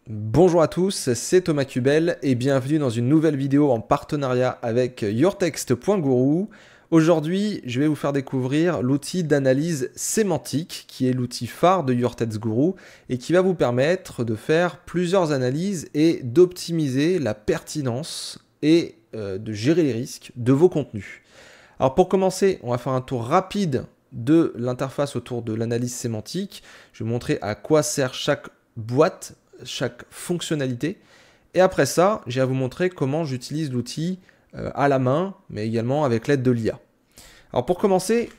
Bonjour à tous, c'est Thomas Cubel et bienvenue dans une nouvelle vidéo en partenariat avec yourtext.guru. Aujourd'hui, je vais vous faire découvrir l'outil d'analyse sémantique qui est l'outil phare de yourtext.guru et qui va vous permettre de faire plusieurs analyses et d'optimiser la pertinence et de gérer les risques de vos contenus. Alors pour commencer, on va faire un tour rapide de l'interface autour de l'analyse sémantique. Je vais vous montrer à quoi sert chaque boîte, chaque fonctionnalité. Et après ça, j'ai à vous montrer comment j'utilise l'outil à la main, mais également avec l'aide de l'IA. Alors pour commencer,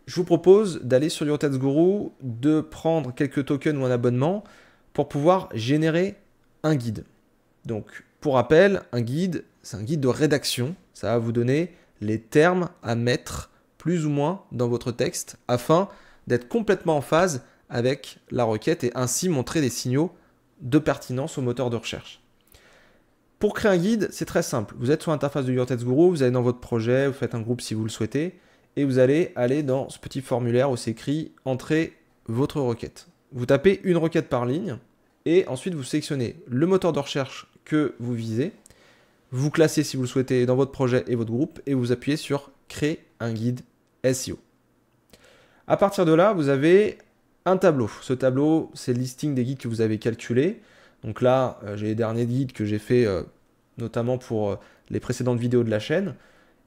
je vous propose d'aller sur yourtext.guru, de prendre quelques tokens ou un abonnement pour pouvoir générer un guide. Donc pour rappel, un guide, c'est un guide de rédaction. Ça va vous donner les termes à mettre plus ou moins dans votre texte afin d'être complètement en phase avec la requête et ainsi montrer des signaux de pertinence au moteur de recherche. Pour créer un guide, c'est très simple. Vous êtes sur l'interface de yourtext.guru, vous allez dans votre projet, vous faites un groupe si vous le souhaitez, et vous allez aller dans ce petit formulaire où c'est écrit « Entrez votre requête ». Vous tapez une requête par ligne, et ensuite vous sélectionnez le moteur de recherche que vous visez, vous classez si vous le souhaitez dans votre projet et votre groupe, et vous appuyez sur « Créer un guide SEO ». À partir de là, vous avez un tableau. Ce tableau, c'est le listing des guides que vous avez calculés. Donc là, j'ai les derniers guides que j'ai fait notamment pour les précédentes vidéos de la chaîne.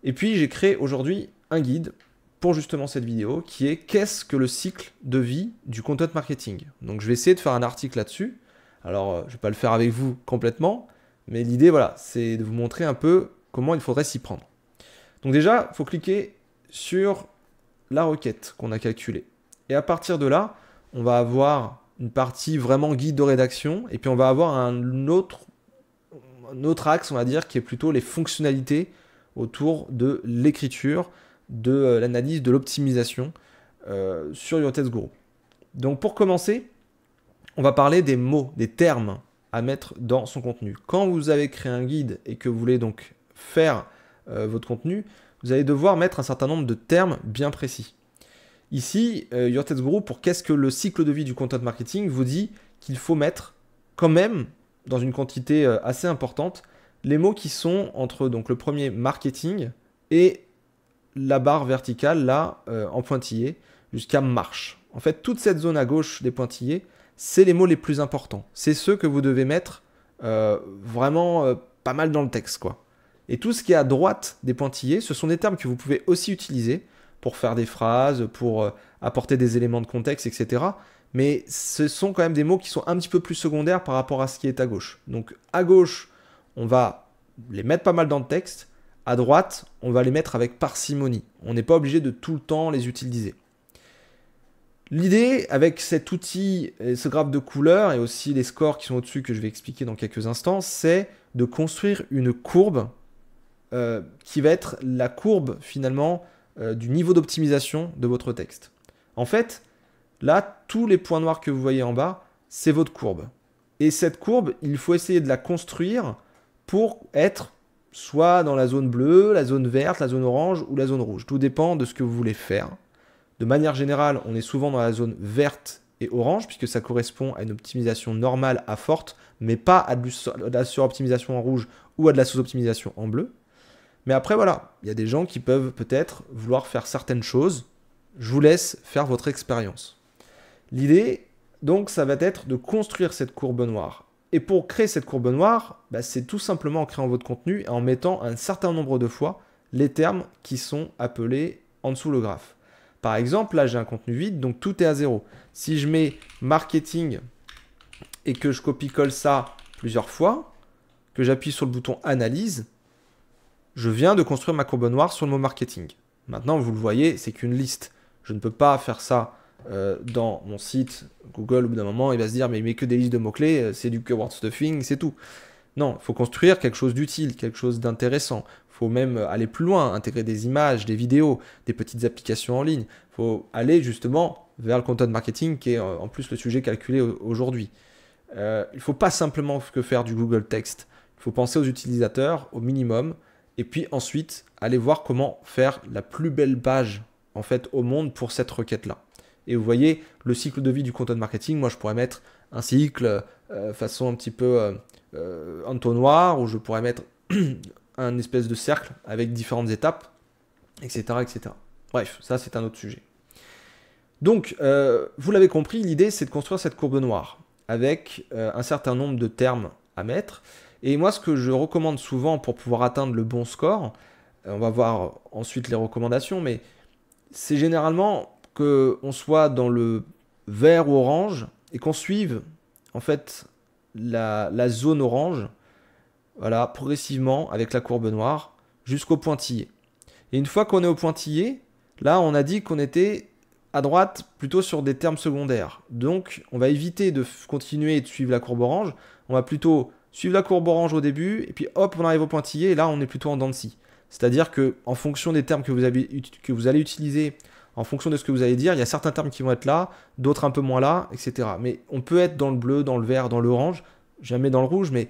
Et puis, j'ai créé aujourd'hui un guide pour justement cette vidéo qui est « Qu'est-ce que le cycle de vie du content marketing ?» Donc, je vais essayer de faire un article là-dessus. Alors, je ne vais pas le faire avec vous complètement, mais l'idée, voilà, c'est de vous montrer un peu comment il faudrait s'y prendre. Donc déjà, il faut cliquer sur la requête qu'on a calculée. Et à partir de là, on va avoir une partie vraiment guide de rédaction, et puis on va avoir un autre axe, on va dire, qui est plutôt les fonctionnalités autour de l'écriture, de l'analyse, de l'optimisation sur yourtext.guru. Donc pour commencer, on va parler des mots, des termes à mettre dans son contenu. Quand vous avez créé un guide et que vous voulez donc faire votre contenu, vous allez devoir mettre un certain nombre de termes bien précis. Ici, yourtext.guru, pour qu'est-ce que le cycle de vie du content marketing, vous dit qu'il faut mettre quand même, dans une quantité assez importante, les mots qui sont entre donc, le premier marketing et la barre verticale, là, en pointillé, jusqu'à marche. En fait, toute cette zone à gauche des pointillés, c'est les mots les plus importants. C'est ceux que vous devez mettre vraiment pas mal dans le texte, quoi. Et tout ce qui est à droite des pointillés, ce sont des termes que vous pouvez aussi utiliser pour faire des phrases, pour apporter des éléments de contexte, etc. Mais ce sont quand même des mots qui sont un petit peu plus secondaires par rapport à ce qui est à gauche. Donc à gauche, on va les mettre pas mal dans le texte. À droite, on va les mettre avec parcimonie. On n'est pas obligé de tout le temps les utiliser. L'idée avec cet outil, ce graphe de couleurs et aussi les scores qui sont au-dessus que je vais expliquer dans quelques instants, c'est de construire une courbe qui va être la courbe finalement du niveau d'optimisation de votre texte. En fait, là, tous les points noirs que vous voyez en bas, c'est votre courbe. Et cette courbe, il faut essayer de la construire pour être soit dans la zone bleue, la zone verte, la zone orange ou la zone rouge. Tout dépend de ce que vous voulez faire. De manière générale, on est souvent dans la zone verte et orange, puisque ça correspond à une optimisation normale à forte, mais pas à de la suroptimisation en rouge ou à de la sous-optimisation en bleu. Mais après, voilà, il y a des gens qui peuvent peut-être vouloir faire certaines choses. Je vous laisse faire votre expérience. L'idée, donc, ça va être de construire cette courbe noire. Et pour créer cette courbe noire, c'est tout simplement en créant votre contenu et en mettant un certain nombre de fois les termes qui sont appelés en dessous le graphe. Par exemple, là, j'ai un contenu vide, donc tout est à 0. Si je mets marketing et que je copie-colle ça plusieurs fois, que j'appuie sur le bouton analyse, je viens de construire ma courbe noire sur le mot marketing. Maintenant, vous le voyez, c'est qu'une liste. Je ne peux pas faire ça dans mon site Google. Au bout d'un moment, il va se dire, mais il met que des listes de mots-clés, c'est du keyword stuffing, c'est tout. Non, il faut construire quelque chose d'utile, quelque chose d'intéressant. Il faut même aller plus loin, intégrer des images, des vidéos, des petites applications en ligne. Il faut aller justement vers le content marketing qui est en plus le sujet calculé aujourd'hui. Il ne faut pas simplement que faire du Google Text. Il faut penser aux utilisateurs au minimum. Et puis ensuite, aller voir comment faire la plus belle page en fait au monde pour cette requête-là. Et vous voyez, le cycle de vie du content marketing, moi je pourrais mettre un cycle façon un petit peu entonnoir, où je pourrais mettre un espèce de cercle avec différentes étapes, etc. etc. Bref, ça c'est un autre sujet. Donc, vous l'avez compris, l'idée c'est de construire cette courbe noire avec un certain nombre de termes à mettre. Et moi, ce que je recommande souvent pour pouvoir atteindre le bon score, on va voir ensuite les recommandations, mais c'est généralement qu'on soit dans le vert ou orange et qu'on suive en fait la zone orange, voilà, progressivement avec la courbe noire jusqu'au pointillé. Et une fois qu'on est au pointillé, là on a dit qu'on était à droite plutôt sur des termes secondaires. Donc on va éviter de continuer et de suivre la courbe orange, on va plutôt suivre la courbe orange au début, et puis hop, on arrive au pointillé, et là on est plutôt en dents de scie. C'est-à-dire qu'en fonction des termes que vous allez utiliser, en fonction de ce que vous allez dire, il y a certains termes qui vont être là, d'autres un peu moins là, etc. Mais on peut être dans le bleu, dans le vert, dans l'orange, jamais dans le rouge, mais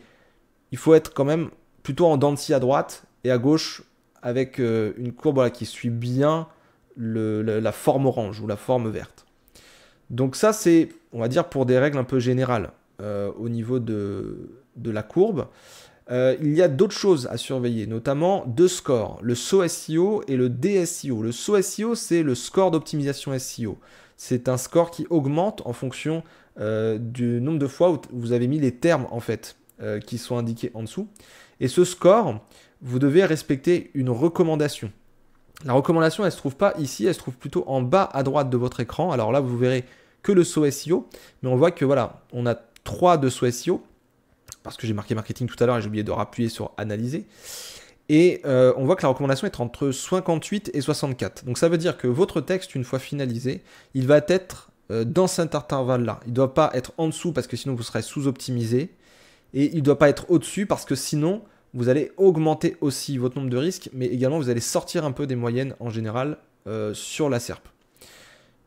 il faut être quand même plutôt en dents de scie à droite et à gauche avec une courbe voilà, qui suit bien la forme orange ou la forme verte. Donc ça, c'est, on va dire, pour des règles un peu générales au niveau de la courbe. Il y a d'autres choses à surveiller, notamment deux scores, le SEO et le DSEO. Le SEO, c'est le score d'optimisation SEO. C'est un score qui augmente en fonction du nombre de fois où vous avez mis les termes en fait qui sont indiqués en dessous. Et ce score, vous devez respecter une recommandation. La recommandation, elle ne se trouve pas ici, elle se trouve plutôt en bas à droite de votre écran. Alors là, vous verrez que le SEO, mais on voit que voilà, on a 3 de SEO, parce que j'ai marqué marketing tout à l'heure et j'ai oublié de rappuyer sur analyser. Et on voit que la recommandation est entre 58 et 64. Donc ça veut dire que votre texte, une fois finalisé, il va être dans cet intervalle-là. Il ne doit pas être en dessous parce que sinon vous serez sous-optimisé. Et il ne doit pas être au-dessus parce que sinon, vous allez augmenter aussi votre nombre de risques, mais également vous allez sortir un peu des moyennes en général sur la SERP.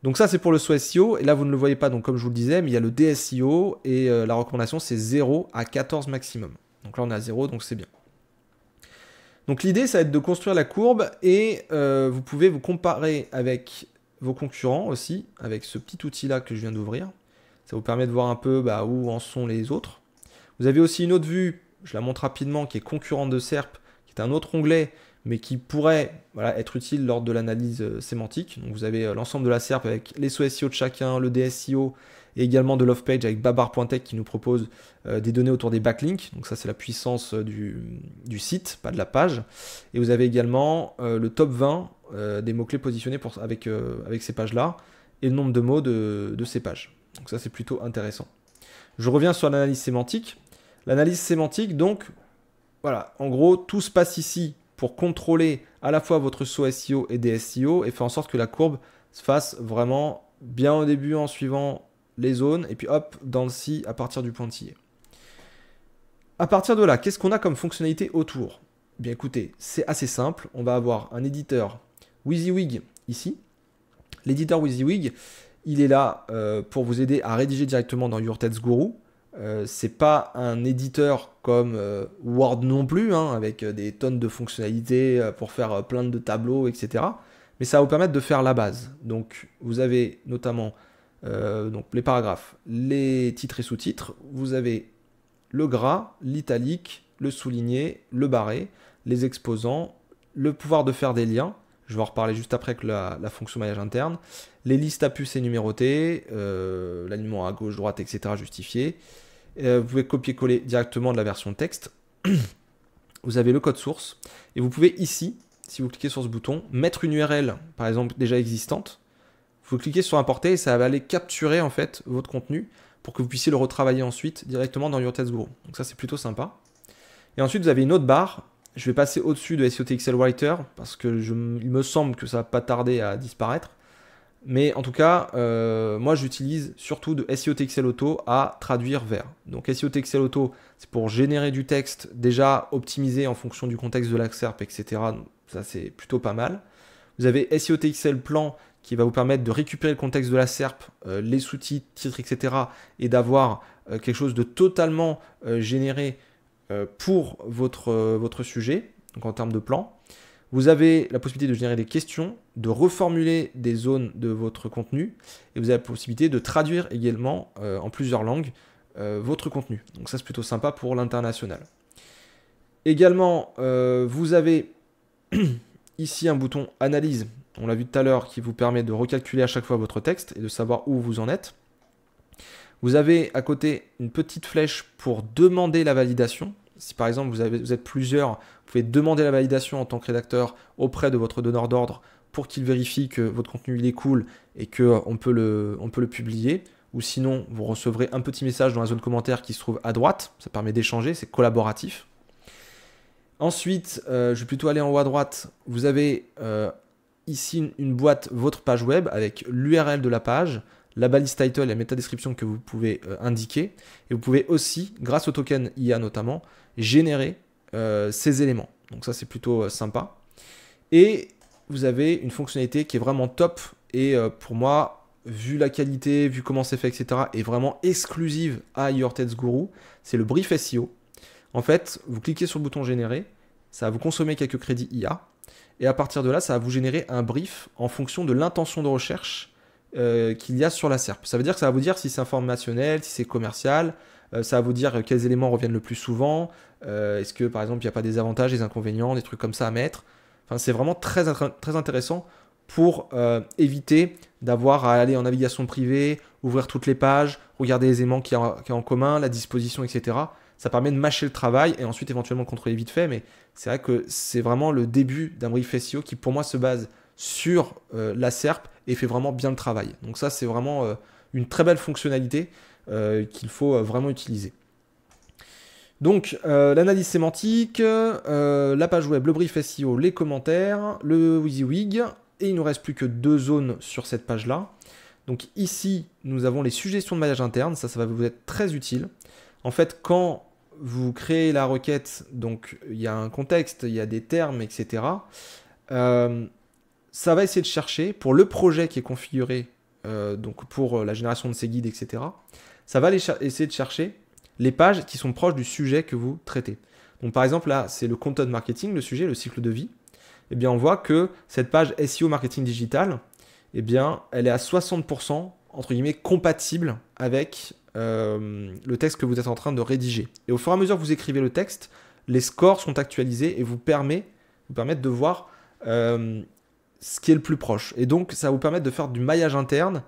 Donc ça c'est pour le SEO, et là vous ne le voyez pas, donc comme je vous le disais, mais il y a le DSEO, et la recommandation c'est 0 à 14 maximum. Donc là on est à 0, donc c'est bien. Donc l'idée ça va être de construire la courbe, et vous pouvez vous comparer avec vos concurrents aussi, avec ce petit outil là que je viens d'ouvrir. Ça vous permet de voir un peu où en sont les autres. Vous avez aussi une autre vue, je la montre rapidement, qui est concurrente de SERP, qui est un autre onglet, mais qui pourrait être utile lors de l'analyse sémantique. Donc vous avez l'ensemble de la SERP avec les SEO de chacun, le DSEO, et également de l'off-page avec babar.tech qui nous propose des données autour des backlinks. Donc ça c'est la puissance du site, pas de la page. Et vous avez également le top 20 des mots-clés positionnés avec ces pages-là, et le nombre de mots de ces pages. Donc ça c'est plutôt intéressant. Je reviens sur l'analyse sémantique. L'analyse sémantique, donc, voilà, en gros, tout se passe ici pour contrôler à la fois votre SEO et DSEO et faire en sorte que la courbe se fasse vraiment bien au début en suivant les zones et puis hop, dans le si à partir du pointillé. À partir de là, qu'est-ce qu'on a comme fonctionnalité autour? Bien écoutez, c'est assez simple. On va avoir un éditeur WYSIWYG ici. L'éditeur WYSIWYG, il est là pour vous aider à rédiger directement dans Your Text Guru. C'est pas un éditeur comme Word non plus, avec des tonnes de fonctionnalités pour faire plein de tableaux, etc. Mais ça va vous permettre de faire la base. Donc vous avez notamment donc les paragraphes, les titres et sous-titres, vous avez le gras, l'italique, le souligné, le barré, les exposants, le pouvoir de faire des liens. Je vais en reparler juste après avec la fonction maillage interne. Les listes à puces et numérotées, l'alignement à gauche, droite, etc. justifié. Vous pouvez copier-coller directement de la version texte. Vous avez le code source. Et vous pouvez ici, si vous cliquez sur ce bouton, mettre une URL, par exemple, déjà existante. Vous cliquez sur importer et ça va aller capturer en fait votre contenu pour que vous puissiez le retravailler ensuite directement dans Your Text Guru. Donc ça, c'est plutôt sympa. Et ensuite, vous avez une autre barre. Je vais passer au-dessus de SEO TXL Writer parce que il me semble que ça va pas tarder à disparaître. Mais en tout cas, moi j'utilise surtout de SEO TXL Auto à traduire vers. Donc SEO TXL Auto, c'est pour générer du texte déjà optimisé en fonction du contexte de la SERP, etc. Donc, ça c'est plutôt pas mal. Vous avez SEO TXL Plan qui va vous permettre de récupérer le contexte de la SERP, les sous-titres, titres, etc. et d'avoir quelque chose de totalement généré pour votre sujet, donc en termes de plan. Vous avez la possibilité de générer des questions, de reformuler des zones de votre contenu, et vous avez la possibilité de traduire également en plusieurs langues votre contenu. Donc ça, c'est plutôt sympa pour l'international. Également, vous avez ici un bouton analyse, on l'a vu tout à l'heure, qui vous permet de recalculer à chaque fois votre texte et de savoir où vous en êtes. Vous avez à côté une petite flèche pour demander la validation. Si par exemple vous êtes plusieurs, vous pouvez demander la validation en tant que rédacteur auprès de votre donneur d'ordre pour qu'il vérifie que votre contenu il est cool et qu'on peut le publier. Ou sinon, vous recevrez un petit message dans la zone commentaire qui se trouve à droite. Ça permet d'échanger, c'est collaboratif. Ensuite, je vais plutôt aller en haut à droite. Vous avez ici une boîte, votre page web, avec l'URL de la page, la balise title et la métadescription que vous pouvez indiquer. Et vous pouvez aussi, grâce au token IA notamment, générer ces éléments. Donc ça, c'est plutôt sympa. Et vous avez une fonctionnalité qui est vraiment top. Et pour moi, vu la qualité, vu comment c'est fait, etc., est vraiment exclusive à YourTextGuru. C'est le brief SEO. En fait, vous cliquez sur le bouton générer, ça va vous consommer quelques crédits IA. Et à partir de là, ça va vous générer un brief en fonction de l'intention de recherche qu'il y a sur la SERP. Ça veut dire que ça va vous dire si c'est informationnel, si c'est commercial, ça va vous dire quels éléments reviennent le plus souvent, est-ce que par exemple il n'y a pas des avantages, des inconvénients, des trucs comme ça à mettre. Enfin, c'est vraiment très intéressant pour éviter d'avoir à aller en navigation privée, ouvrir toutes les pages, regarder les éléments qu'il y a en commun, la disposition, etc. Ça permet de mâcher le travail et ensuite éventuellement contrôler vite fait, mais c'est vrai que c'est vraiment le début d'un brief SEO qui pour moi se base sur la SERP et fait vraiment bien le travail. Donc ça, c'est vraiment une très belle fonctionnalité qu'il faut vraiment utiliser. Donc l'analyse sémantique, la page web, le brief SEO, les commentaires, le WYSIWYG, et il ne nous reste plus que 2 zones sur cette page-là. Donc ici, nous avons les suggestions de maillage interne, ça va vous être très utile. En fait, quand vous créez la requête, donc il y a un contexte, il y a des termes, etc. Ça va essayer de chercher pour le projet qui est configuré, donc pour la génération de ces guides, etc. Ça va essayer de chercher les pages qui sont proches du sujet que vous traitez. Donc par exemple là, c'est le content marketing, le sujet, le cycle de vie. Eh bien, on voit que cette page SEO marketing digital, eh bien, elle est à 60% entre guillemets compatible avec le texte que vous êtes en train de rédiger. Et au fur et à mesure que vous écrivez le texte, les scores sont actualisés et vous permettent de voir ce qui est le plus proche. Et donc, ça va vous permettre de faire du maillage interne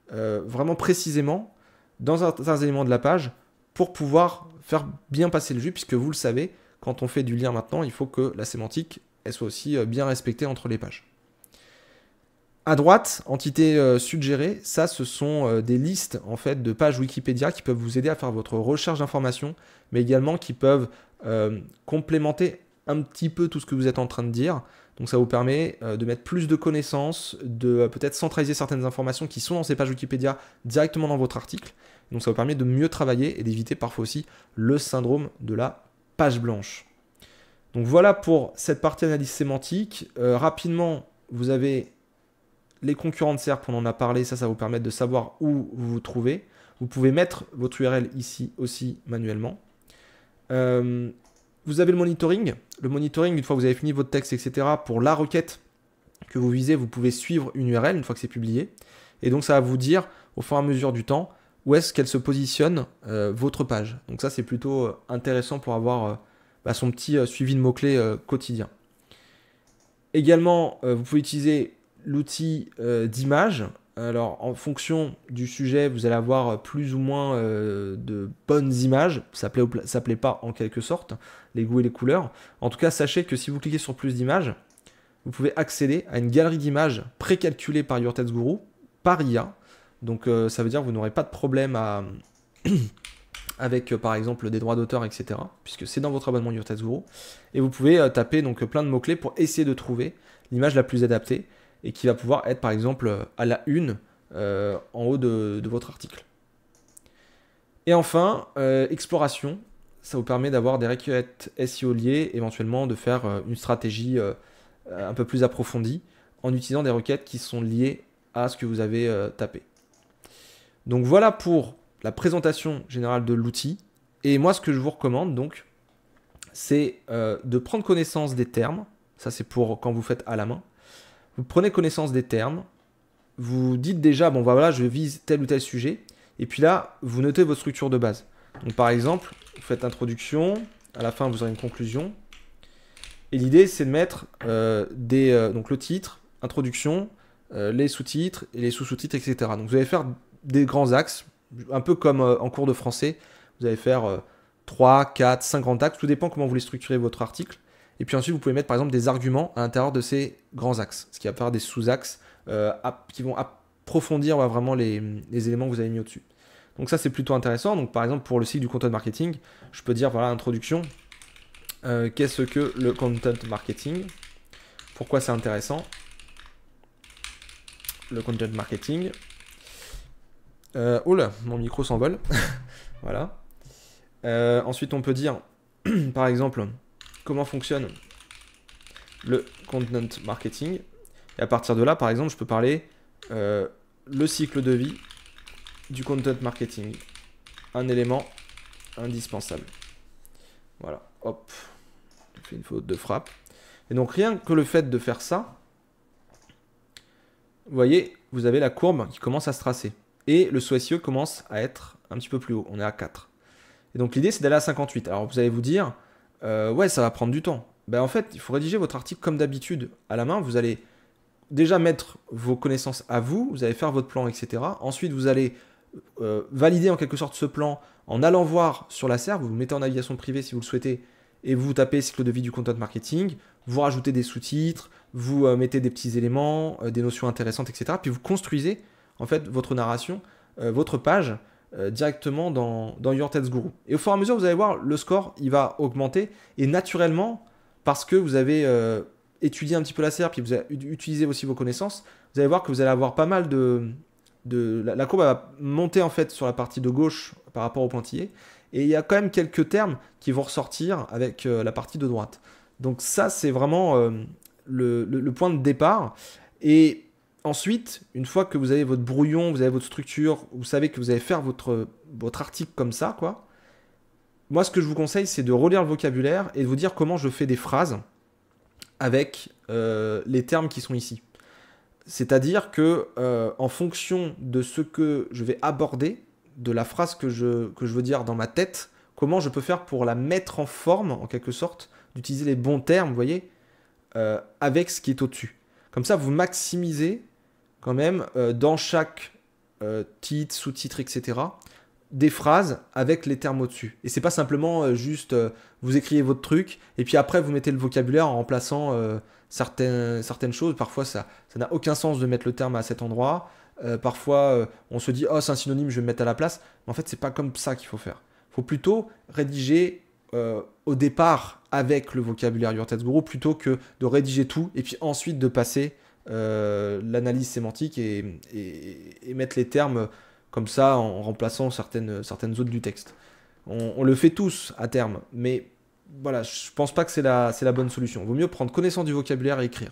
vraiment précisément dans certains éléments de la page pour pouvoir faire bien passer le jus, puisque vous le savez, quand on fait du lien maintenant, il faut que la sémantique elle soit aussi bien respectée entre les pages. À droite, entité suggérée, ça ce sont des listes en fait de pages Wikipédia qui peuvent vous aider à faire votre recherche d'informations, mais également qui peuvent complémenter un petit peu tout ce que vous êtes en train de dire. Donc ça vous permet de mettre plus de connaissances, de peut-être centraliser certaines informations qui sont dans ces pages Wikipédia directement dans votre article. Donc ça vous permet de mieux travailler et d'éviter parfois aussi le syndrome de la page blanche. Donc voilà pour cette partie analyse sémantique. Rapidement, vous avez les concurrents de SERP, on en a parlé, ça va vous permettre de savoir où vous vous trouvez. Vous pouvez mettre votre URL ici aussi manuellement. Vous avez le monitoring. Le monitoring, une fois que vous avez fini votre texte, etc., pour la requête que vous visez, vous pouvez suivre une URL une fois que c'est publié. Et donc ça va vous dire, au fur et à mesure du temps, où est-ce qu'elle se positionne votre page. Donc ça, c'est plutôt intéressant pour avoir son petit suivi de mots-clés quotidien. Également, vous pouvez utiliser l'outil d'image. Alors, en fonction du sujet, vous allez avoir plus ou moins de bonnes images. Ça plaît pas en quelque sorte, les goûts et les couleurs. En tout cas, sachez que si vous cliquez sur plus d'images, vous pouvez accéder à une galerie d'images précalculée par YourTextGuru, par IA. Donc, ça veut dire que vous n'aurez pas de problème avec, par exemple, des droits d'auteur, etc. Puisque c'est dans votre abonnement YourTextGuru. Et vous pouvez taper donc plein de mots-clés pour essayer de trouver l'image la plus adaptée et qui va pouvoir être par exemple à la une en haut de votre article. Et enfin, exploration, ça vous permet d'avoir des requêtes SEO liées, éventuellement de faire une stratégie un peu plus approfondie en utilisant des requêtes qui sont liées à ce que vous avez tapé. Donc voilà pour la présentation générale de l'outil. Et moi, ce que je vous recommande donc, c'est de prendre connaissance des termes, Ça, c'est pour quand vous faites à la main. Vous prenez connaissance des termes. Vous dites déjà, bon, voilà, je vise tel ou tel sujet. Et puis là, vous notez votre structure de base. Donc, par exemple, vous faites introduction. À la fin, vous aurez une conclusion. Et l'idée, c'est de mettre donc le titre, introduction, les sous-titres et les sous-sous-titres, etc. Donc, vous allez faire des grands axes, un peu comme en cours de français. Vous allez faire 3, 4, 5 grands axes. Tout dépend comment vous voulez structurer votre article. Et puis ensuite, vous pouvez mettre par exemple des arguments à l'intérieur de ces grands axes, ce qui va faire des sous-axes qui vont approfondir vraiment les éléments que vous avez mis au-dessus. Donc ça, c'est plutôt intéressant. Donc par exemple, pour le cycle du content marketing, je peux dire, voilà, introduction, qu'est-ce que le content marketing? Pourquoi c'est intéressant? Le content marketing. Oh là, mon micro s'envole. Voilà. Ensuite, on peut dire, par exemple, comment fonctionne le content marketing. Et à partir de là, par exemple, je peux parler le cycle de vie du content marketing. Un élément indispensable. Voilà, hop. Je fais une faute de frappe. Et donc, rien que le fait de faire ça, vous voyez, vous avez la courbe qui commence à se tracer. Et le SEO commence à être un petit peu plus haut. On est à 4. Et donc, l'idée, c'est d'aller à 58. Alors, vous allez vous dire, ouais, ça va prendre du temps. Ben, en fait, il faut rédiger votre article comme d'habitude à la main. Vous allez déjà mettre vos connaissances à vous. Vous allez faire votre plan, etc. Ensuite, vous allez valider en quelque sorte ce plan en allant voir sur la SERP. Vous vous mettez en navigation privée si vous le souhaitez et vous tapez cycle de vie du content marketing. Vous rajoutez des sous-titres, vous mettez des petits éléments, des notions intéressantes, etc. Puis vous construisez en fait votre narration, votre page directement dans Your Text Guru. Et au fur et à mesure, vous allez voir, le score, il va augmenter. Et naturellement, parce que vous avez étudié un petit peu la SERP, puis vous avez utilisé aussi vos connaissances, vous allez voir que vous allez avoir pas mal la courbe va monter en fait sur la partie de gauche par rapport au pointillé. Et il y a quand même quelques termes qui vont ressortir avec la partie de droite. Donc ça, c'est vraiment le point de départ. Et ensuite, une fois que vous avez votre brouillon, vous avez votre structure, vous savez que vous allez faire votre article comme ça, quoi. Moi, ce que je vous conseille, c'est de relire le vocabulaire et de vous dire comment je fais des phrases avec les termes qui sont ici. C'est-à-dire que en fonction de ce que je vais aborder, de la phrase que je veux dire dans ma tête, comment je peux faire pour la mettre en forme, en quelque sorte, d'utiliser les bons termes, vous voyez, avec ce qui est au-dessus. Comme ça, vous maximisez quand même dans chaque titre, sous-titre, etc., des phrases avec les termes au-dessus. Et c'est pas simplement juste vous écrivez votre truc et puis après vous mettez le vocabulaire en remplaçant certaines choses. Parfois ça n'a aucun sens de mettre le terme à cet endroit. Parfois on se dit oh c'est un synonyme, je vais me mettre à la place. Mais en fait c'est pas comme ça qu'il faut faire. Il faut plutôt rédiger au départ avec le vocabulaire Your Text Guru plutôt que de rédiger tout et puis ensuite de passer l'analyse sémantique et mettre les termes comme ça en remplaçant certaines zones du texte. On le fait tous à terme, mais voilà, je pense pas que c'est la bonne solution. Il vaut mieux prendre connaissance du vocabulaire et écrire.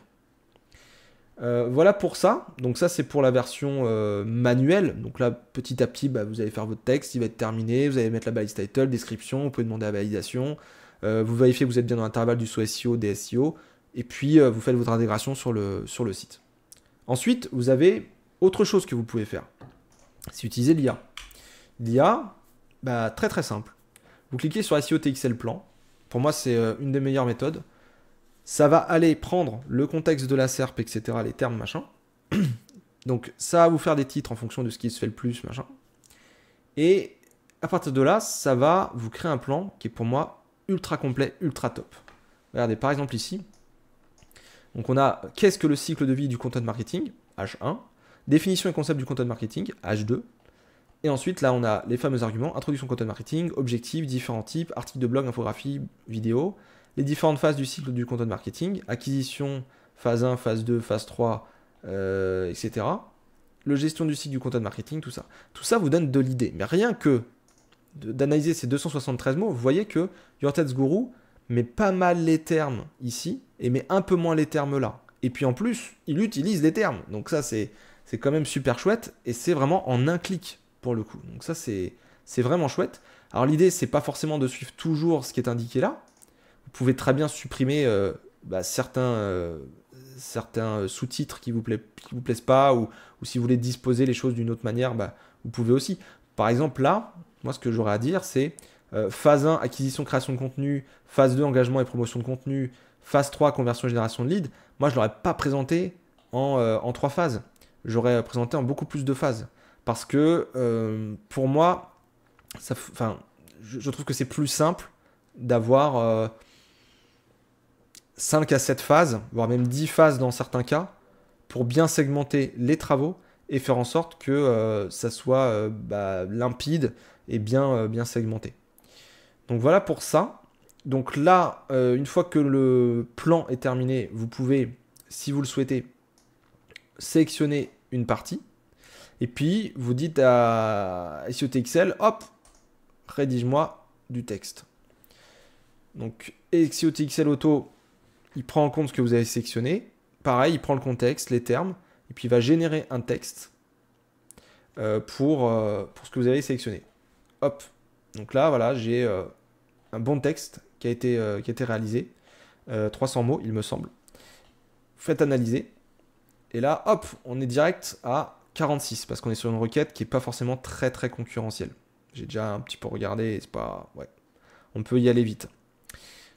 Voilà pour ça. Donc ça, c'est pour la version manuelle. Donc là, petit à petit, vous allez faire votre texte, il va être terminé. Vous allez mettre la balise title, description, vous pouvez demander la validation. Vous vérifiez que vous êtes bien dans l'intervalle du SEO, des SEO. Et puis, vous faites votre intégration sur le site. Ensuite, vous avez autre chose que vous pouvez faire. C'est utiliser l'IA. L'IA, très très simple. Vous cliquez sur SEO TXL Plan. Pour moi, c'est une des meilleures méthodes. Ça va aller prendre le contexte de la SERP, etc., les termes, machin. Donc, ça va vous faire des titres en fonction de ce qui se fait le plus, machin. Et à partir de là, ça va vous créer un plan qui est pour moi ultra complet, ultra top. Regardez, par exemple ici. Donc, on a qu'est-ce que le cycle de vie du content marketing, H1. Définition et concept du content marketing, H2. Et ensuite, là, on a les fameux arguments, introduction content marketing, objectifs, différents types, articles de blog, infographie, vidéo, les différentes phases du cycle du content marketing, acquisition, phase 1, phase 2, phase 3, etc. Le gestion du cycle du content marketing, tout ça. Tout ça vous donne de l'idée. Mais rien que d'analyser ces 273 mots, vous voyez que Your Text Guru met pas mal les termes ici et met un peu moins les termes là. Et puis en plus, il utilise les termes. Donc ça, c'est quand même super chouette et c'est vraiment en un clic pour le coup. Donc ça, c'est vraiment chouette. Alors l'idée, c'est pas forcément de suivre toujours ce qui est indiqué là. Vous pouvez très bien supprimer certains sous-titres qui vous plaisent pas, ou si vous voulez disposer les choses d'une autre manière, vous pouvez aussi. Par exemple, là, moi, ce que j'aurais à dire, c'est phase 1, acquisition, création de contenu, phase 2, engagement et promotion de contenu, phase 3, conversion et génération de leads. Moi, je ne l'aurais pas présenté en 3 phases. J'aurais présenté en beaucoup plus de phases. Parce que pour moi, je trouve que c'est plus simple d'avoir 5 à 7 phases, voire même 10 phases dans certains cas, pour bien segmenter les travaux et faire en sorte que ça soit limpide et bien segmenté. Donc voilà pour ça. Donc là, une fois que le plan est terminé, vous pouvez, si vous le souhaitez, sélectionner une partie. Et puis, vous dites à SEO TXL, hop, rédige-moi du texte. Donc, SEO TXL Auto, il prend en compte ce que vous avez sélectionné. Pareil, il prend le contexte, les termes, et puis il va générer un texte pour ce que vous avez sélectionné. Hop. Donc là, voilà, j'ai un bon texte qui a été réalisé. 300 mots, il me semble. Faites analyser. Et là, hop, on est direct à 46, parce qu'on est sur une requête qui n'est pas forcément très très concurrentielle. J'ai déjà un petit peu regardé, c'est pas... Ouais. On peut y aller vite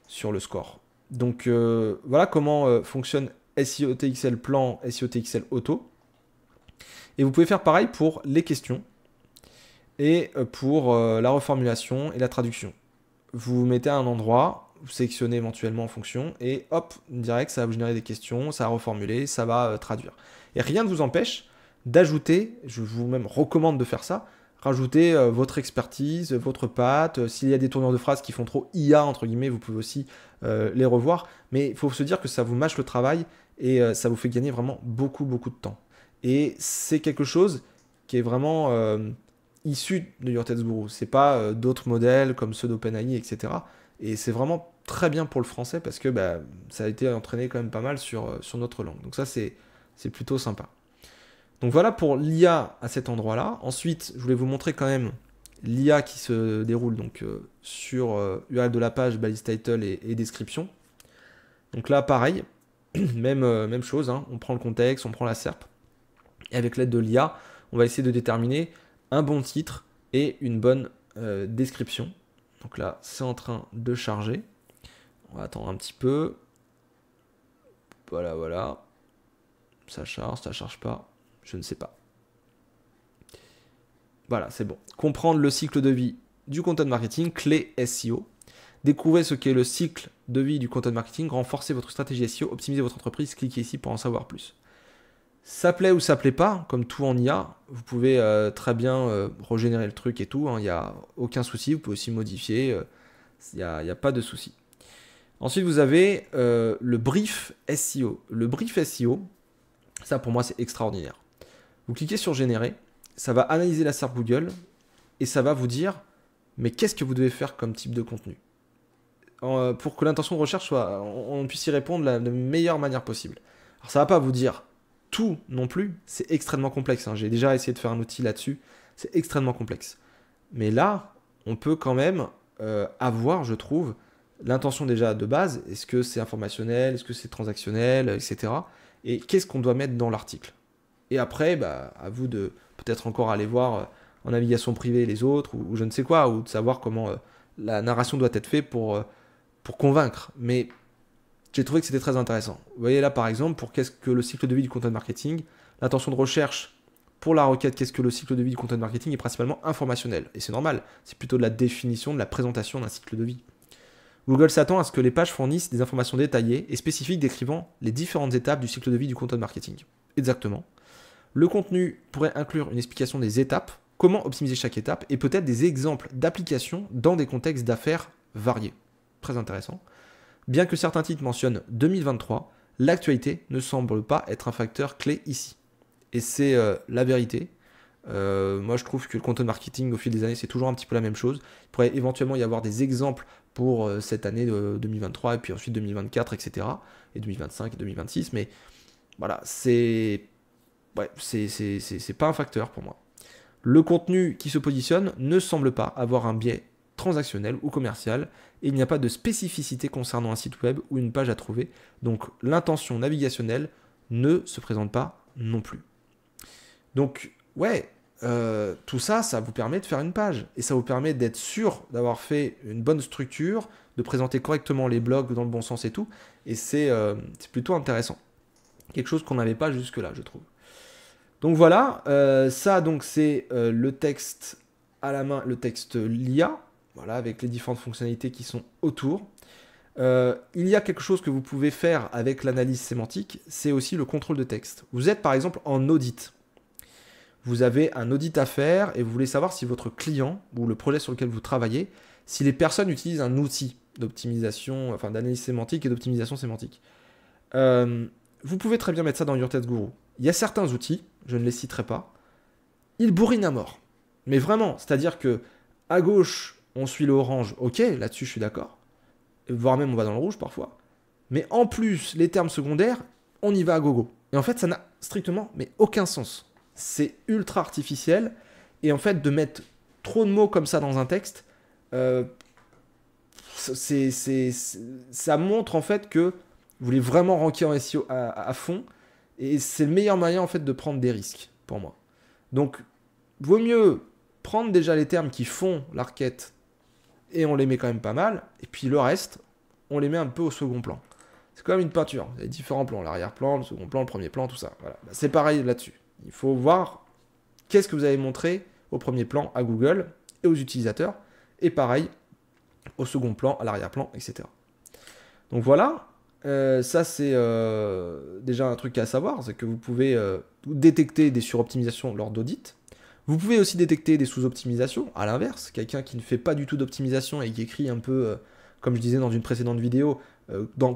sur le score. Donc voilà comment fonctionne SEO TXL Plan, SEO TXL Auto. Et vous pouvez faire pareil pour les questions et pour la reformulation et la traduction. Vous vous mettez à un endroit, vous sélectionnez éventuellement en fonction, et hop, direct, ça va vous générer des questions, ça va reformuler, ça va traduire. Et rien ne vous empêche d'ajouter, je vous même recommande de faire ça, rajouter votre expertise, votre patte. S'il y a des tournures de phrases qui font trop IA, entre guillemets, vous pouvez aussi les revoir. Mais il faut se dire que ça vous mâche le travail et ça vous fait gagner vraiment beaucoup de temps. Et c'est quelque chose qui est vraiment issu de Your Text Guru. C'est pas d'autres modèles comme ceux d'OpenAI, etc. Et c'est vraiment très bien pour le français parce que ça a été entraîné quand même pas mal sur notre langue. Donc ça, c'est plutôt sympa. Donc voilà pour l'IA à cet endroit-là. Ensuite, je voulais vous montrer quand même l'IA qui se déroule donc, sur URL de la page, balise title et description. Donc là, pareil, même chose, hein. On prend le contexte, on prend la SERP. Et avec l'aide de l'IA, on va essayer de déterminer un bon titre et une bonne description. Donc là, c'est en train de charger. On va attendre un petit peu. Voilà. Ça charge pas. Je ne sais pas. Voilà, c'est bon. Comprendre le cycle de vie du content marketing, clé SEO. Découvrez ce qu'est le cycle de vie du content marketing, renforcez votre stratégie SEO, optimisez votre entreprise, cliquez ici pour en savoir plus. Ça plaît ou ça plaît pas, comme tout en IA, vous pouvez très bien régénérer le truc et tout, hein, il n'y a aucun souci, vous pouvez aussi modifier, il n'y a pas de souci. Ensuite, vous avez le brief SEO. Le brief SEO, ça pour moi c'est extraordinaire. Vous cliquez sur générer, ça va analyser la SERP Google et ça va vous dire mais qu'est-ce que vous devez faire comme type de contenu pour que l'intention de recherche soit, on puisse y répondre de la meilleure manière possible. Alors ça va pas vous dire tout non plus, c'est extrêmement complexe, hein. J'ai déjà essayé de faire un outil là-dessus, c'est extrêmement complexe. Mais là, on peut quand même avoir, je trouve, l'intention déjà de base, est-ce que c'est informationnel, est-ce que c'est transactionnel, etc. Et qu'est-ce qu'on doit mettre dans l'article. Et après, à vous de peut-être encore aller voir en navigation privée les autres, ou je ne sais quoi, ou de savoir comment la narration doit être faite pour convaincre. Mais j'ai trouvé que c'était très intéressant. Vous voyez là, par exemple, pour qu'est-ce que le cycle de vie du content marketing, l'intention de recherche pour la requête qu'est-ce que le cycle de vie du content marketing est principalement informationnel. Et c'est normal, c'est plutôt de la définition, de la présentation d'un cycle de vie. Google s'attend à ce que les pages fournissent des informations détaillées et spécifiques décrivant les différentes étapes du cycle de vie du content marketing. Exactement. Le contenu pourrait inclure une explication des étapes, comment optimiser chaque étape, et peut-être des exemples d'applications dans des contextes d'affaires variés. Très intéressant. Bien que certains titres mentionnent 2023, l'actualité ne semble pas être un facteur clé ici. Et c'est la vérité. Moi, je trouve que le content marketing, au fil des années, c'est toujours un petit peu la même chose. Il pourrait éventuellement y avoir des exemples pour cette année de 2023, et puis ensuite 2024, etc. Et 2025 et 2026. Mais voilà, c'est pas un facteur pour moi. Le contenu qui se positionne ne semble pas avoir un biais transactionnel ou commercial et il n'y a pas de spécificité concernant un site web ou une page à trouver. Donc l'intention navigationnelle ne se présente pas non plus. Donc ouais, tout ça, ça vous permet de faire une page et ça vous permet d'être sûr d'avoir fait une bonne structure, de présenter correctement les blogs dans le bon sens et tout. Et c'est plutôt intéressant. Quelque chose qu'on n'avait pas jusque-là, je trouve. Donc voilà, ça donc c'est le texte à la main, le texte LIA, voilà, avec les différentes fonctionnalités qui sont autour. Il y a quelque chose que vous pouvez faire avec l'analyse sémantique, c'est aussi le contrôle de texte. Vous êtes par exemple en audit. Vous avez un audit à faire et vous voulez savoir si votre client ou le projet sur lequel vous travaillez, si les personnes utilisent un outil d'optimisation, enfin d'analyse sémantique et d'optimisation sémantique. Vous pouvez très bien mettre ça dans Your Text Guru. Il y a certains outils, je ne les citerai pas, ils bourrinent à mort. Mais vraiment, c'est-à-dire que à gauche, on suit le orange, ok, là-dessus je suis d'accord, voire même on va dans le rouge parfois. Mais en plus, les termes secondaires, on y va à gogo. Et en fait, ça n'a strictement mais aucun sens. C'est ultra artificiel. Et en fait, de mettre trop de mots comme ça dans un texte, ça montre en fait que vous voulez vraiment ranker en SEO à fond. Et c'est le meilleur moyen en fait de prendre des risques pour moi. Donc, vaut mieux prendre déjà les termes qui font la requête et on les met quand même pas mal. Et puis le reste, on les met un peu au second plan. C'est comme une peinture. Vous avez différents plans, l'arrière-plan, le second plan, le premier plan, tout ça. Voilà. C'est pareil là-dessus. Il faut voir qu'est-ce que vous avez montré au premier plan à Google et aux utilisateurs. Et pareil au second plan, à l'arrière-plan, etc. Donc voilà. Ça c'est déjà un truc à savoir, c'est que vous pouvez détecter des suroptimisations lors d'audit. Vous pouvez aussi détecter des sous-optimisations, à l'inverse, quelqu'un qui ne fait pas du tout d'optimisation et qui écrit un peu, comme je disais dans une précédente vidéo,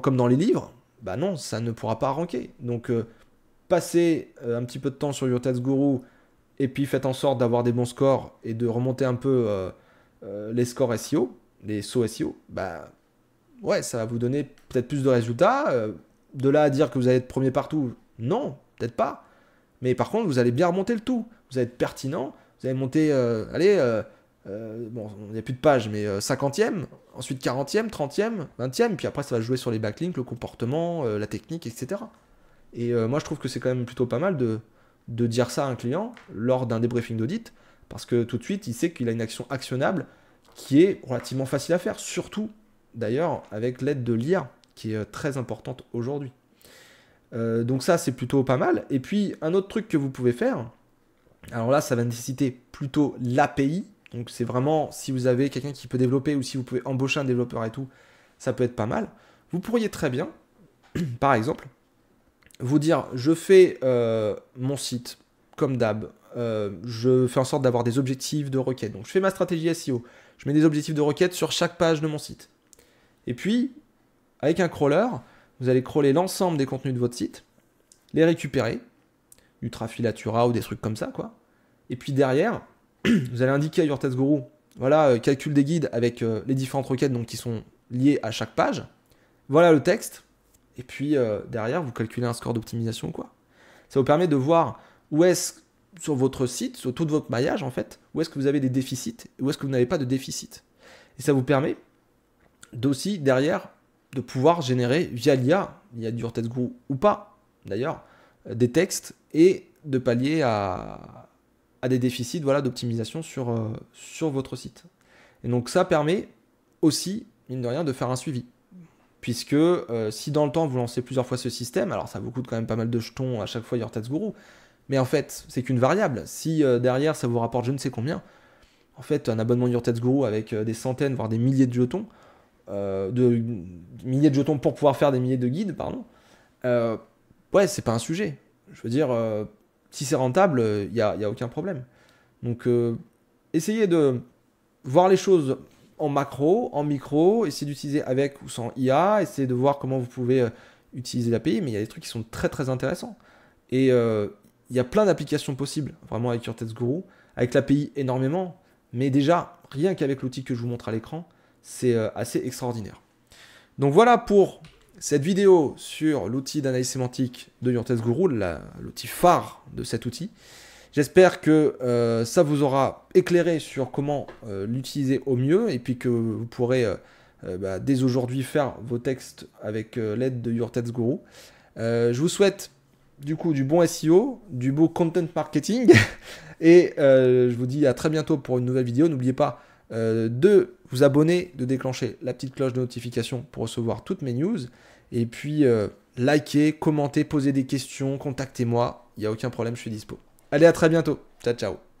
comme dans les livres, bah non, ça ne pourra pas ranker. Donc passez un petit peu de temps sur Your Text Guru et puis faites en sorte d'avoir des bons scores et de remonter un peu les scores SEO, les sauts SEO, bah ouais, ça va vous donner peut-être plus de résultats. De là à dire que vous allez être premier partout, non, peut-être pas. Mais par contre, vous allez bien remonter le tout. Vous allez être pertinent. Vous allez monter, bon, il n'y a plus de pages, mais 50e, ensuite 40e, 30e, 20e. Puis après, ça va jouer sur les backlinks, le comportement, la technique, etc. Et moi, je trouve que c'est quand même plutôt pas mal de dire ça à un client lors d'un débriefing d'audit. Parce que tout de suite, il sait qu'il a une action actionnable qui est relativement facile à faire. Surtout d'ailleurs avec l'aide de l'IA qui est très importante aujourd'hui. Donc ça c'est plutôt pas mal. Et puis un autre truc que vous pouvez faire, alors là ça va nécessiter plutôt l'API, donc c'est vraiment si vous avez quelqu'un qui peut développer ou si vous pouvez embaucher un développeur et tout, ça peut être pas mal. Vous pourriez très bien, par exemple, vous dire je fais mon site comme d'hab, je fais en sorte d'avoir des objectifs de requête, donc je fais ma stratégie SEO, je mets des objectifs de requête sur chaque page de mon site. Et puis, avec un crawler, vous allez crawler l'ensemble des contenus de votre site, les récupérer, du Traffilatura ou des trucs comme ça, quoi. Et puis derrière, vous allez indiquer à Your Text Guru, voilà, calcul des guides avec les différentes requêtes donc, qui sont liées à chaque page. Voilà le texte. Et puis derrière, vous calculez un score d'optimisation, quoi. Ça vous permet de voir où est-ce, sur votre site, sur tout votre maillage, en fait, où est-ce que vous avez des déficits et où est-ce que vous n'avez pas de déficit. Et ça vous permet d'aussi derrière de pouvoir générer via l'IA, l'IA du Your Text Guru ou pas d'ailleurs, des textes et de pallier à des déficits voilà, d'optimisation sur votre site. Et donc ça permet aussi, mine de rien, de faire un suivi. Puisque si dans le temps vous lancez plusieurs fois ce système, alors ça vous coûte quand même pas mal de jetons à chaque fois Your Text Guru, mais en fait c'est qu'une variable. Si derrière ça vous rapporte je ne sais combien, en fait un abonnement Your Text Guru avec des centaines voire des milliers de jetons, milliers de jetons pour pouvoir faire des milliers de guides, pardon. Ouais, c'est pas un sujet. Je veux dire, si c'est rentable, y a aucun problème. Donc, essayez de voir les choses en macro, en micro, essayez d'utiliser avec ou sans IA, essayez de voir comment vous pouvez utiliser l'API, mais il y a des trucs qui sont très très intéressants. Et il y a plein d'applications possibles, vraiment avec Your Text Guru, avec l'API énormément, mais déjà, rien qu'avec l'outil que je vous montre à l'écran, c'est assez extraordinaire. Donc voilà pour cette vidéo sur l'outil d'analyse sémantique de Your Text Guru, l'outil phare de cet outil. J'espère que ça vous aura éclairé sur comment l'utiliser au mieux et puis que vous pourrez dès aujourd'hui faire vos textes avec l'aide de Your Text Guru. Je vous souhaite du coup du bon SEO, du beau content marketing et je vous dis à très bientôt pour une nouvelle vidéo. N'oubliez pas de vous abonner, de déclencher la petite cloche de notification pour recevoir toutes mes news et puis likez, commentez, posez des questions, contactez-moi, il n'y a aucun problème, je suis dispo. Allez, à très bientôt. Ciao, ciao.